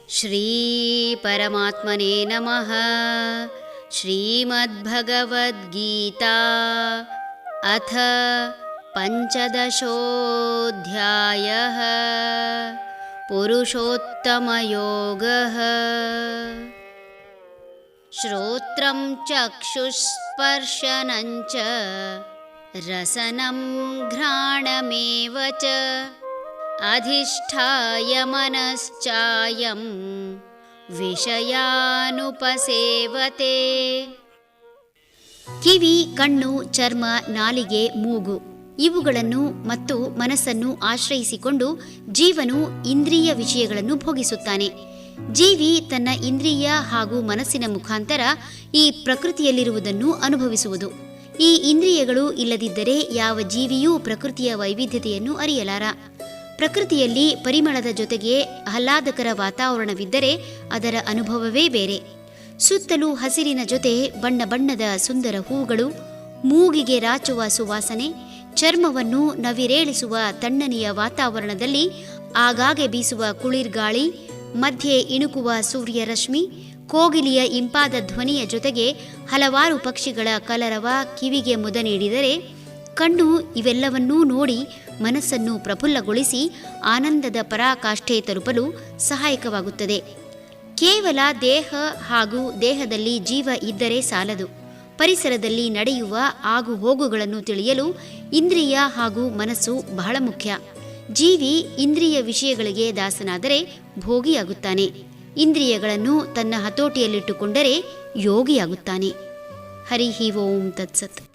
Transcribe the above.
ಶ್ರೀ ಪರಮಾತ್ಮನೇ ನಮಃ. ಶ್ರೀಮದ್ಭಗವದ್ಗೀತಾ ಅಥ ಪಂಚದಶೋऽಧ್ಯಾಯಃ. ಪುರುಷೋತ್ತಮಯೋಗಃ. ಶ್ರೋತ್ರಂ ಚಕ್ಷುಸ್ಪರ್ಶನಂ ಚ ರಸನಂ ಘ್ರಾಣಮೇವ ಚ ಅಧಿಷ್ಠಾಯ ಮನಶ್ಚಾಯಂ ವಿಷಯಾನುಪಸೇವತೆ. ಕಿವಿ, ಕಣ್ಣು, ಚರ್ಮ, ನಾಲಿಗೆ, ಮೂಗು ಇವುಗಳನ್ನು ಮತ್ತು ಮನಸ್ಸನ್ನು ಆಶ್ರಯಿಸಿಕೊಂಡು ಜೀವನು ಇಂದ್ರಿಯ ವಿಷಯಗಳನ್ನು ಭೋಗಿಸುತ್ತಾನೆ. ಜೀವಿ ತನ್ನ ಇಂದ್ರಿಯ ಹಾಗೂ ಮನಸ್ಸಿನ ಮುಖಾಂತರ ಈ ಪ್ರಕೃತಿಯಲ್ಲಿರುವುದನ್ನು ಅನುಭವಿಸುವುದು. ಈ ಇಂದ್ರಿಯಗಳು ಇಲ್ಲದಿದ್ದರೆ ಯಾವ ಜೀವಿಯೂ ಪ್ರಕೃತಿಯ ವೈವಿಧ್ಯತೆಯನ್ನು ಅರಿಯಲಾರ. ಪ್ರಕೃತಿಯಲ್ಲಿ ಪರಿಮಳದ ಜೊತೆಗೆ ಆಹ್ಲಾದಕರ ವಾತಾವರಣವಿದ್ದರೆ ಅದರ ಅನುಭವವೇ ಬೇರೆ. ಸುತ್ತಲೂ ಹಸಿರಿನ ಜೊತೆ ಬಣ್ಣ ಬಣ್ಣದ ಸುಂದರ ಹೂಗಳು, ಮೂಗಿಗೆ ರಾಚುವ ಸುವಾಸನೆ, ಚರ್ಮವನ್ನು ನವಿರೇಳಿಸುವ ತಣ್ಣನೆಯ ವಾತಾವರಣದಲ್ಲಿ ಆಗಾಗ್ಗೆ ಬೀಸುವ ಕುಳಿರ್ಗಾಳಿ, ಮಧ್ಯೆ ಇಣುಕುವ ಸೂರ್ಯರಶ್ಮಿ, ಕೋಗಿಲಿಯ ಇಂಪಾದ ಧ್ವನಿಯ ಜೊತೆಗೆ ಹಲವಾರು ಪಕ್ಷಿಗಳ ಕಲರವ ಕಿವಿಗೆ ಮುದ ನೀಡಿದರೆ ಕಣ್ಣು ಇವೆಲ್ಲವನ್ನೂ ನೋಡಿ ಮನಸ್ಸನ್ನು ಪ್ರಫುಲ್ಲಗೊಳಿಸಿ ಆನಂದದ ಪರಾಕಾಷ್ಠೆ ತಲುಪಲು ಸಹಾಯಕವಾಗುತ್ತದೆ. ಕೇವಲ ದೇಹ ಹಾಗೂ ದೇಹದಲ್ಲಿ ಜೀವ ಇದ್ದರೆ ಸಾಲದು. ಪರಿಸರದಲ್ಲಿ ನಡೆಯುವ ಆಗು ಹೋಗುಗಳನ್ನು ತಿಳಿಯಲು ಇಂದ್ರಿಯ ಹಾಗೂ ಮನಸ್ಸು ಬಹಳ ಮುಖ್ಯ. ಜೀವಿ ಇಂದ್ರಿಯ ವಿಷಯಗಳಿಗೆ ದಾಸನಾದರೆ ಭೋಗಿಯಾಗುತ್ತಾನೆ. ಇಂದ್ರಿಯಗಳನ್ನು ತನ್ನ ಹತೋಟಿಯಲ್ಲಿಟ್ಟುಕೊಂಡರೆ ಯೋಗಿಯಾಗುತ್ತಾನೆ. ಹರಿ ಓಂ ತತ್ಸತ್.